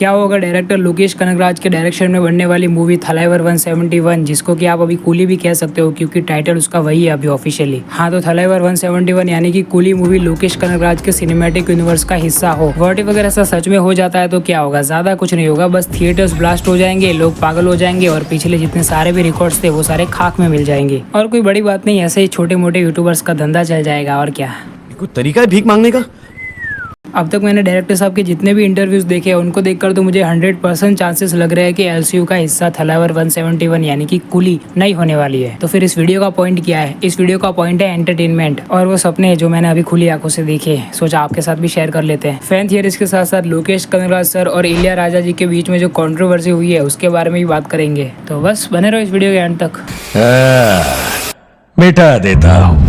क्या होगा डायरेक्टर लोकेश कनगराज के डायरेक्शन में बनने वाली मूवी थलाइवर 171, जिसको कि आप अभी कूली भी कह सकते हो क्योंकि टाइटल उसका वही है अभी ऑफिशियली। हाँ, तो थलाइवर 171 यानी कि कूली मूवी लोकेश कनगराज के सिनेमैटिक यूनिवर्स का हिस्सा हो। वर्ट वगैरह ऐसा सच में हो जाता है तो क्या होगा, ज्यादा कुछ नहीं होगा, बस थिएटर्स ब्लास्ट हो जाएंगे, लोग पागल हो जाएंगे और पिछले जितने सारे भी रिकॉर्ड्स थे वो सारे खाक में मिल जाएंगे। और कोई बड़ी बात नहीं, ऐसे ही छोटे मोटे यूट्यूबर्स का धंधा चल जाएगा और क्या। कोई तरीका है भीख मांगने का? अब तक मैंने डायरेक्टर साहब के जितने भी इंटरव्यूज देखे उनको देखकर तो मुझे 100% चांसेस लग रहे हैं कि एलसीयू का हिस्सा थलाइवर 171 यानी कि कूली नहीं होने वाली है। तो फिर इस वीडियो का पॉइंट क्या है? इस वीडियो का पॉइंट है एंटरटेनमेंट और वो सपने जो मैंने अभी खुली आंखों से देखे, सोचा आपके साथ भी शेयर कर लेते हैं। फैन थियरीज के साथ साथ लोकेश कनगराज सर और इलिया राजा जी के बीच में जो कॉन्ट्रोवर्सी हुई है उसके बारे में भी बात करेंगे। तो बस बने रहो इस वीडियो के एंड तक। मिटा देता हूँ।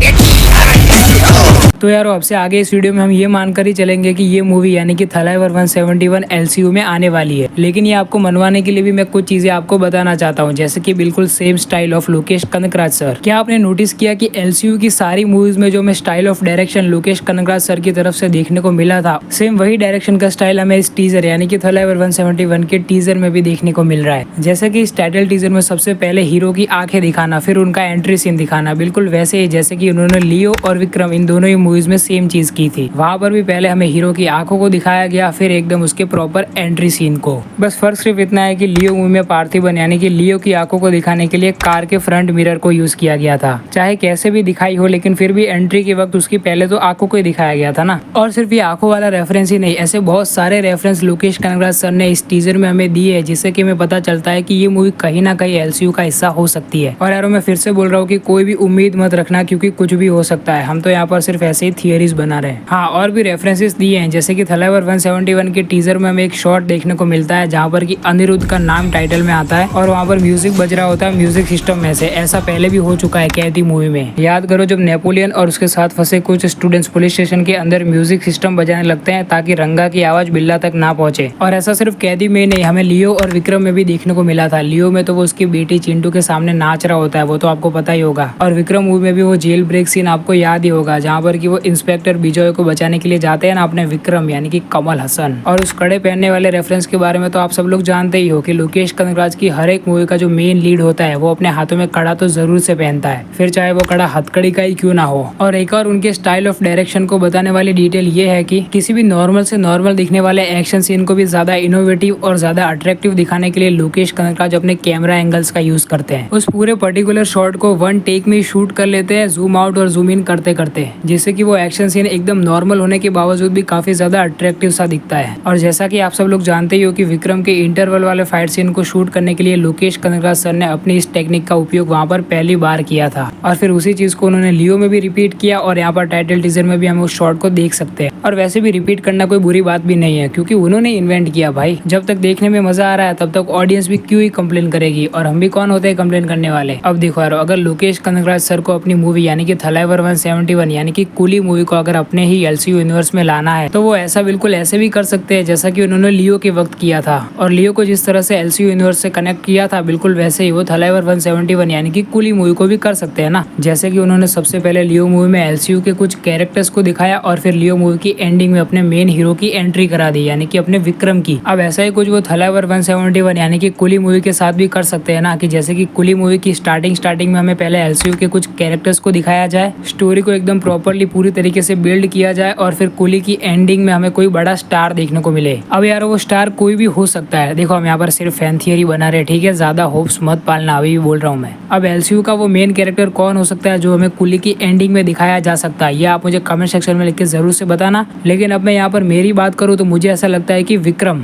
तो यार अब से आगे इस वीडियो में हम ये मानकर ही चलेंगे कि ये मूवी यानी कि थलाइवर 171 एलसीयू में आने वाली है, लेकिन ये आपको मनवाने के लिए भी मैं कुछ चीजें आपको बताना चाहता हूँ, जैसे कि बिल्कुल same style of Lokesh Kanagaraj sir. क्या आपने नोटिस किया कि एलसीयू की सारी मूवीज में जो हमें style of direction Lokesh Kanagaraj sir की तरफ से देखने को मिला था, सेम वही डायरेक्शन का स्टाइल हमें इस टीजर यानी कि थलाइवर 171 के टीजर में भी देखने को मिल रहा है। जैसे कि इस टाइटल टीजर में सबसे पहले हीरो की आंखें दिखाना, फिर उनका एंट्री सीन दिखाना, बिल्कुल वैसे ही जैसे कि उन्होंने लियो और विक्रम इन दोनों ही मूवीज में सेम चीज की थी। वहाँ पर भी पहले हमें हीरो की आंखों को दिखाया गया, फिर एकदम उसके प्रॉपर एंट्री सीन को। बस फर्क सिर्फ इतना है कि लियो मूवी में पार्थिबन यानी कि लियो की आंखों को दिखाने के लिए कार के फ्रंट मिरर को यूज किया गया था। चाहे कैसे भी दिखाई हो, लेकिन फिर भी एंट्री के वक्त उसकी पहले तो आंखों को ही दिखाया गया था ना। और सिर्फ ये आंखों वाला रेफरेंस ही नहीं, ऐसे बहुत सारे रेफरेंस लोकेश कनगराज सर ने इस टीजर में हमें दिए है, जिससे कि हमें पता चलता है कि ये मूवी कहीं ना कहीं एलसीयू का हिस्सा हो सकती है। और यार मैं फिर से बोल रहा हूँ कि कोई भी उम्मीद मत रखना, क्योंकि कुछ भी हो सकता है। हम तो यहाँ पर सिर्फ ऐसे ही थियरीज बना रहे हैं। हाँ, और भी रेफरेंसेस दिए हैं, जैसे कि थलाइवर 171 के टीजर में हमें एक शॉट देखने को मिलता है जहाँ पर कि अनिरुद्ध का नाम टाइटल में आता है और वहाँ पर म्यूजिक बज रहा होता है म्यूजिक सिस्टम में से। ऐसा पहले भी हो चुका है कैदी मूवी में। याद करो जब नेपोलियन और उसके साथ फंसे कुछ स्टूडेंट्स पुलिस स्टेशन के अंदर म्यूजिक सिस्टम बजाने लगते हैं ताकि रंगा की आवाज बिल्ला तक ना पहुंचे। और ऐसा सिर्फ कैदी में नहीं, हमें लियो और विक्रम में भी देखने को मिला था। लियो में तो वो उसकी बेटी चिंटू के सामने नाच रहा होता है, वो तो आपको पता ही होगा। और विक्रम मूवी में भी वो जेल ब्रेक सीन आपको याद ही होगा, जहाँ पर कि वो इंस्पेक्टर विजय को बचाने के लिए जाते हैं ना अपने विक्रम यानी कि कमल हसन। और उस कड़े पहनने वाले रेफरेंस के बारे में तो आप सब लोग जानते ही हो कि लोकेश कनगराज की हर एक मूवी का जो मेन लीड होता है वो अपने हाथों में कड़ा तो जरूर से पहनता है, फिर चाहे वो कड़ा हथकड़ी का ही क्यों ना हो। और एक और उनके स्टाइल ऑफ डायरेक्शन को बताने वाली डिटेल ये है कि किसी भी नॉर्मल से नॉर्मल दिखने वाले एक्शन सीन को भी ज्यादा इनोवेटिव और ज्यादा अट्रैक्टिव दिखाने के लिए लोकेश कनगराज अपने कैमरा एंगल्स का यूज करते हैं। उस पूरे पर्टिकुलर शॉट को वन टेक में शूट कर लेते हैं, जूम आउट और जूम इन करते करते, जिससे कि वो एक्शन सीन एकदम नॉर्मल होने के बावजूद भी काफी ज्यादा अट्रैक्टिव सा दिखता है। और जैसा कि आप सब लोग जानते ही हो कि विक्रम के इंटरवल वाले फाइट सीन को शूट करने के लिए लोकेश कनगराज सर ने अपनी इस टेक्निक का उपयोग वहाँ पर पहली बार किया था और फिर उसी चीज को उन्होंने लियो में भी रिपीट किया और यहाँ पर टाइटल टीजर में भी हम उस शॉट को देख सकते हैं। और वैसे भी रिपीट करना कोई बुरी बात भी नहीं है, क्योंकि उन्होंने इन्वेंट किया भाई। जब तक देखने में मजा आ रहा है तब तक ऑडियंस भी क्यों ही कंप्लेन करेगी, और हम भी कौन होते हैं कंप्लेन करने वाले। अब देखो यार, अगर लोकेश कनगराज सर को अपनी मूवी यानी कि थलाइवर 171 यानी कि कूली मूवी को अगर अपने ही एलसीयू यूनिवर्स में लाना है तो वो ऐसा बिल्कुल ऐसे भी कर सकते हैं जैसा कि उन्होंने लियो के वक्त किया था। और लियो को जिस तरह से एलसीयू यूनिवर्स से कनेक्ट किया था, बिल्कुल वैसे ही वो थलाइवर 171 यानी कि कूली मूवी को भी कर सकते हैं ना। जैसे कि उन्होंने सबसे पहले लियो मूवी में एलसीयू के कुछ कैरेक्टर्स को दिखाया और फिर लियो मूवी की एंडिंग में अपने मेन हीरो की एंट्री करा दी यानी कि अपने विक्रम की। अब ऐसा ही कुछ वो थलाइवर 171 यानी कि कूली मूवी के साथ भी कर सकते हैं ना, कि जैसे कि कूली मूवी की स्टार्टिंग में हमें पहले एलसीयू के कुछ कैरेक्टर्स को दिखाया जाए, स्टोरी को एकदम प्रॉपरली पूरी तरीके से बिल्ड किया जाए और फिर कूली की एंडिंग में हमें कोई बड़ा स्टार देखने को मिले। अब यार वो स्टार कोई भी हो सकता है। देखो हम यहाँ पर सिर्फ फैन थियरी बना रहे, ठीक है, ज्यादा होप्स मत पालना, अभी भी बोल रहा हूँ मैं। अब एलसीयू का वो मेन कैरेक्टर कौन हो सकता है जो हमें कूली की एंडिंग में दिखाया जा सकता है, ये आप मुझे कमेंट सेक्शन में लिख के जरूर से बताना। लेकिन अब मैं यहाँ पर मेरी बात करूँ तो मुझे ऐसा लगता है कि विक्रम।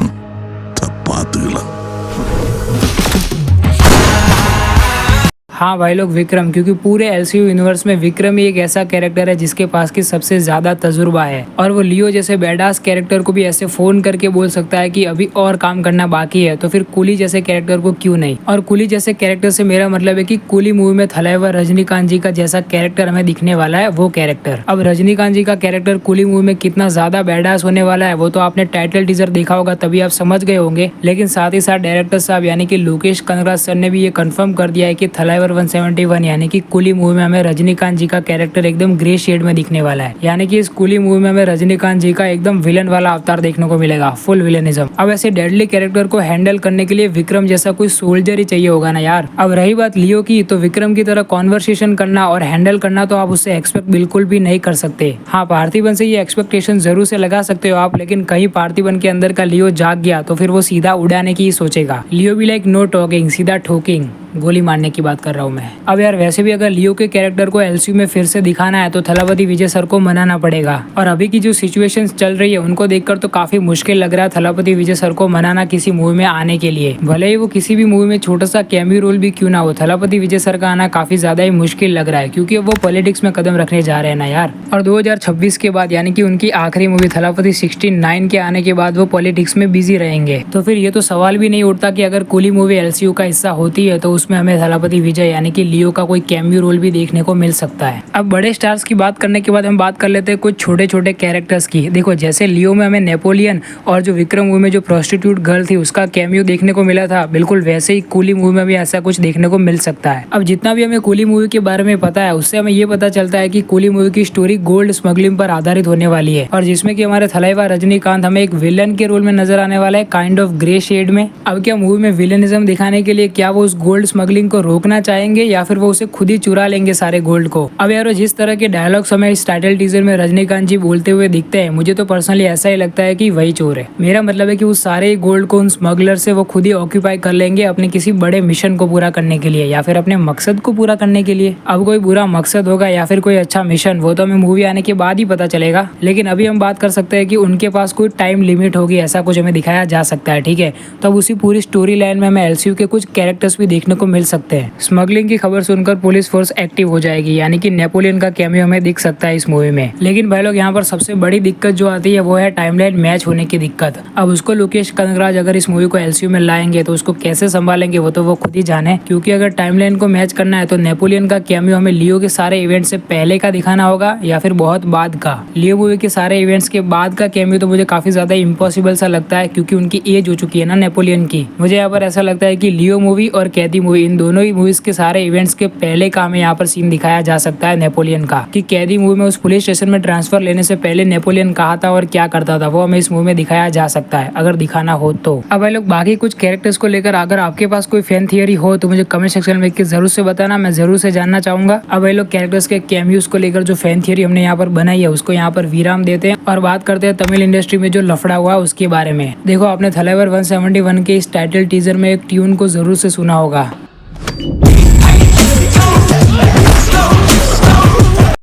हाँ भाई लोग, विक्रम, क्योंकि पूरे एलसीयू यूनिवर्स में विक्रम ही एक ऐसा कैरेक्टर है जिसके पास की सबसे ज्यादा तजुर्बा है। और वो लियो जैसे बैडास कैरेक्टर को भी ऐसे फोन करके बोल सकता है कि अभी और काम करना बाकी है, तो फिर कूली जैसे कैरेक्टर को क्यों नहीं। और कूली जैसे कैरेक्टर से मेरा मतलब है कि कूली मूवी में थलाइवर रजनीकांत जी का जैसा कैरेक्टर हमें दिखने वाला है, वो कैरेक्टर। अब रजनीकांत जी का कैरेक्टर कूली मूवी में कितना ज्यादा बैडास होने वाला है वो तो आपने टाइटल टीजर देखा होगा, तभी आप समझ गए होंगे। लेकिन साथ ही साथ डायरेक्टर साहब यानी कि लोकेश कनगराज सर ने भी ये कंफर्म कर दिया है कि थलाइवर थलाइवर 171 यानी कि कूली मूवी में हमें रजनीकांत जी का कैरेक्टर एकदम ग्रे शेड में दिखने वाला है। यानी कि इस कूली मूवी में हमें रजनीकांत जी का एकदम विलन वाला अवतार देखने को मिलेगा, फुल विलेनिज्म। अब ऐसे डेडली कैरेक्टर को हैंडल करने के लिए विक्रम जैसा कोई सोल्जर ही चाहिए होगा ना यार। अब रही बात लियो की, तो विक्रम की तरह कॉन्वर्सेशन करना और हैंडल करना तो आप उससे एक्सपेक्ट बिल्कुल भी नहीं कर सकते। हाँ, पार्थिबन से ये एक्सपेक्टेशन जरूर से लगा सकते हो आप, लेकिन कहीं पार्थिबन के अंदर का लियो जाग गया तो फिर वो सीधा उड़ाने की ही सोचेगा। लियो भी लाइक नो टॉकिंग, सीधा ठोकिंग, गोली मारने की बात कर रहा हूँ मैं। अब यार वैसे भी अगर लियो के कैरेक्टर को एलसीयू में फिर से दिखाना है तो थलापति विजय सर को मनाना पड़ेगा। और अभी की जो सिचुएशंस चल रही है उनको देखकर तो काफी मुश्किल लग रहा है थलापति विजय सर को मनाना किसी मूवी में आने के लिए। भले ही वो किसी भी मूवी में छोटा सा कैमियो रोल भी क्यों ना हो, थलापति विजय सर का आना काफी ज्यादा ही मुश्किल लग रहा है, क्योंकि वो पॉलिटिक्स में कदम रखने जा रहे हैं ना यार। और 2026 के बाद यानी कि उनकी आखिरी मूवी थलापति 69 के आने के बाद वो पॉलिटिक्स में बिजी रहेंगे। तो फिर ये तो सवाल भी नहीं उठता कि अगर कूली मूवी एलसीयू का हिस्सा होती है तो उसमें हमें थलापति विजय यानी कि लियो का कोई कैमियो रोल भी देखने को मिल सकता है। अब बड़े स्टार्स की बात करने के बाद हम बात कर लेते हैं कुछ छोटे छोटे कैरेक्टर्स की। देखो जैसे लियो में हमें नेपोलियन और जो विक्रम मूवी में जो प्रोस्टिट्यूट गर्ल थी उसका कैमियो देखने को मिला था, बिल्कुल वैसे ही कूली मूवी में भी ऐसा कुछ देखने को मिल सकता है। अब जितना भी हमें कूली मूवी के बारे में पता है उससे हमें ये पता चलता है कि कूली मूवी की स्टोरी गोल्ड स्मगलिंग पर आधारित होने वाली है, और जिसमें कि हमारे थलाइवा रजनीकांत हमें एक विलन के रोल में नजर आने वाला है, काइंड ऑफ ग्रे शेड में। अब क्या मूवी में विलेनिज्म दिखाने के लिए क्या वो उस गोल्ड स्मगलिंग को रोकना चाहेंगे या फिर वो उसे खुद ही चुरा लेंगे सारे गोल्ड को। अब यार जिस तरह के डायलॉग्स हमें इस टाइटल टीजर में रजनीकांत जी बोलते हुए दिखते हैं, मुझे तो पर्सनली ऐसा ही लगता है कि वही चोर है। मेरा मतलब है कि उस सारे गोल्ड को उन स्मगलर से वो खुद ही ऑक्यूपाई कर लेंगे अपने किसी बड़े मिशन को पूरा करने के लिए या फिर अपने मकसद को पूरा करने के लिए। अब कोई बुरा मकसद होगा या फिर कोई अच्छा मिशन, वो तो हमें मूवी आने के बाद ही पता चलेगा, लेकिन अभी हम बात कर सकते हैं कि उनके पास कोई टाइम लिमिट होगी, ऐसा कुछ हमें दिखाया जा सकता है। ठीक है, तो अब उसी पूरी स्टोरी लाइन में हमें एलसीयू के कुछ कैरेक्टर्स भी देखने को मिल सकते हैं। स्मगलिंग की खबर सुनकर पुलिस फोर्स एक्टिव हो जाएगी, यानी कि नेपोलियन का कैमियो हमें दिख सकता है इस मूवी में। लेकिन भाई लोग यहाँ पर सबसे बड़ी दिक्कत जो आती है वो है टाइमलाइन मैच होने की दिक्कत। अब उसको लोकेश कनगराज अगर इस मूवी को एलसीयू में लाएंगे तो उसको कैसे संभालेंगे वो तो वो खुद ही जाने, क्योंकि अगर टाइमलाइन को मैच करना है तो नेपोलियन का कैमियो हमें लियो के सारे इवेंट से पहले का दिखाना होगा या फिर बहुत बाद का। लियो मूवी के सारे इवेंट्स के बाद का कैमियो तो मुझे काफी ज्यादा इम्पॉसिबल सा लगता है, क्योंकि उनकी एज हो चुकी है ना नेपोलियन की। मुझे यहाँ पर ऐसा लगता है कि लियो मूवी और कैदी मूवी, इन दोनों ही मूवीज के सारे इवेंट्स के पहले का हमें यहाँ पर सीन दिखाया जा सकता है नेपोलियन का, कि कैदी मूवी में उस पुलिस स्टेशन में ट्रांसफर लेने से पहले नेपोलियन कहा था और क्या करता था वो हमें इस मूवी में दिखाया जा सकता है अगर दिखाना हो तो। अब भाई लोग बाकी कुछ कैरेक्टर्स को लेकर अगर आपके पास कोई फैन थियरी हो तो मुझे कमेंट सेक्शन में जरूर से बताना, मैं जरूर से जानना चाहूंगा। अब भाई लोग कैरेक्टर्स के कैमियोस को लेकर जो फैन थियरी हमने यहाँ पर बनाई है उसको यहाँ पर विराम देते हैं और बात करते हैं तमिल इंडस्ट्री में जो लफड़ा हुआ है उसके बारे में। देखो आपने थलाइवर 171 के इस टाइटल टीजर में एक ट्यून को जरूर से सुना होगा।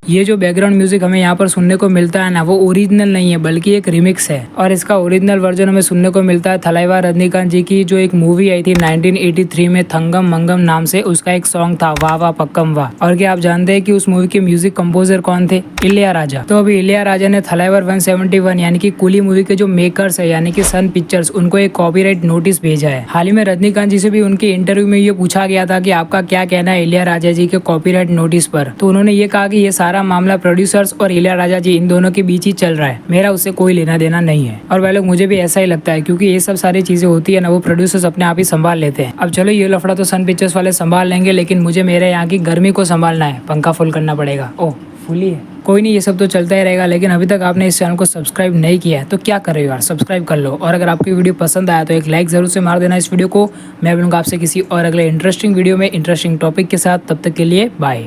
ये जो बैकग्राउंड म्यूजिक हमें यहाँ पर सुनने को मिलता है ना, वो ओरिजिनल नहीं है बल्कि एक रिमिक्स है, और इसका ओरिजिनल वर्जन हमें सुनने को मिलता है थलाइवा रजनीकांत जी की जो एक मूवी आई थी 1983 में थंगम मंगम नाम से, उसका एक सॉन्ग था वाह वाह पक्कम वाह। और क्या आप जानते हैं कि उस मूवी के म्यूजिक कंपोजर कौन थे? इलैयाराजा। तो अभी इलैयाराजा ने थलाइवर 171 यानी कि कूली मूवी के जो मेकर्स है यानी कि सन पिक्चर्स, उनको एक कॉपीराइट नोटिस भेजा है। हाल ही में रजनीकांत जी से भी उनके इंटरव्यू में ये पूछा गया था कि आपका क्या कहना है इलैयाराजा जी के कॉपीराइट नोटिस पर, तो उन्होंने ये कहा कि ये सारा मामला प्रोड्यूसर्स और इलैयाराजा जी इन दोनों के बीच ही चल रहा है, मेरा उससे कोई लेना देना नहीं है। और भाई लोग मुझे भी ऐसा ही लगता है, क्योंकि ये सब सारी चीजें होती है ना वो प्रोड्यूसर्स अपने आप ही संभाल लेते हैं। अब चलो ये लफड़ा तो सन पिक्चर्स वाले संभाल लेंगे, लेकिन मुझे मेरे यहाँ की गर्मी को संभालना है, पंखा फुल करना पड़ेगा। ओह फुली है, कोई नहीं, ये सब तो चलता ही रहेगा। लेकिन अभी तक आपने इस चैनल को सब्सक्राइब नहीं किया है तो क्या कर रहे हो यार, सब्सक्राइब कर लो। और अगर आपकी वीडियो पसंद आया तो एक लाइक जरूर से मार देना इस वीडियो को। मैं मिलूंगा आपसे किसी और अगले इंटरेस्टिंग वीडियो में इंटरेस्टिंग टॉपिक के साथ, तब तक के लिए बाय।